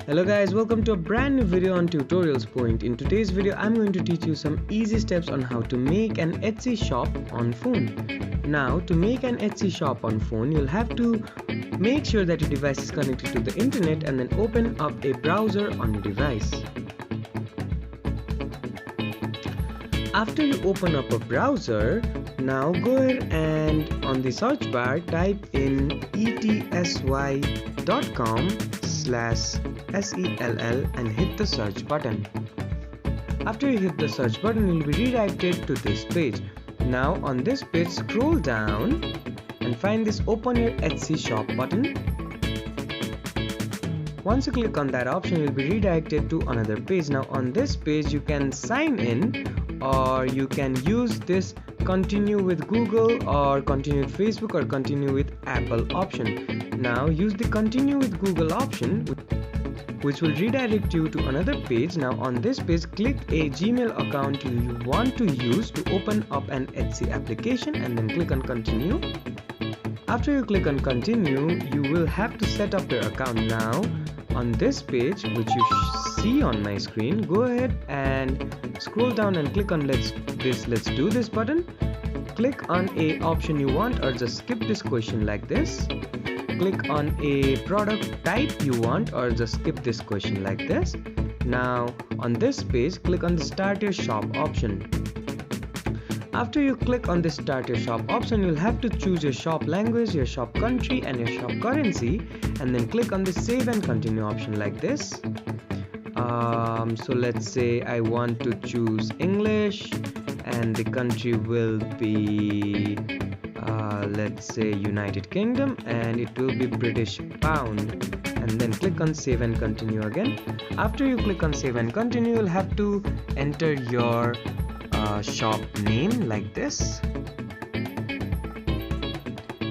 Hello guys, welcome to a brand new video on Tutorials Point. In today's video, I'm going to teach you some easy steps on how to make an Etsy shop on phone. Now, to make an Etsy shop on phone, you'll have to make sure that your device is connected to the internet and then open up a browser on your device. After you open up a browser, now go ahead and on the search bar type in etsy.com/SELL and hit the search button. After you hit the search button, you'll be redirected to this page. Now on this page, scroll down and find this open your Etsy shop button. Once you click on that option, you'll be redirected to another page. Now on this page, you can sign in or you can use this continue with Google or continue with Facebook or continue with Apple option. Now use the continue with Google option, which will redirect you to another page. Now on this page, click a Gmail account you want to use to open up an Etsy application and then click on continue. After you click on continue, you will have to set up your account. Now on this page, which you see on my screen, go ahead and scroll down and click on let's do this button. Click on a option you want or just skip this question like this. Click on a product type you want or just skip this question like this. Now on this page, click on the start your shop option. After you click on the start your shop option, you'll have to choose your shop language, your shop country and your shop currency, and then click on the save and continue option like this. So let's say I want to choose English and the country will be let's say United Kingdom and it will be British pound, and then click on save and continue again. After you click on save and continue, you'll have to enter your shop name like this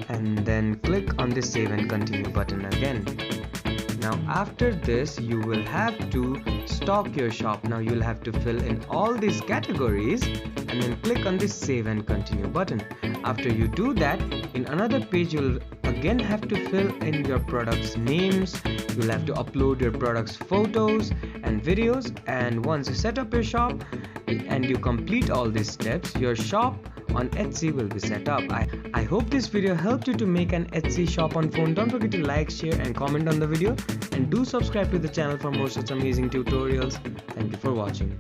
and then click on the save and continue button again. Now after this, you will have to stock your shop. Now you'll have to fill in all these categories and then click on the save and continue button. After you do that, in another page you'll again have to fill in your products names. You'll have to upload your products photos and videos, and once you set up your shop and you complete all these steps, your shop on Etsy will be set up. I hope this video helped you to make an Etsy shop on phone. Don't forget to like, share and comment on the video, and do subscribe to the channel for more such amazing tutorials. Thank you for watching.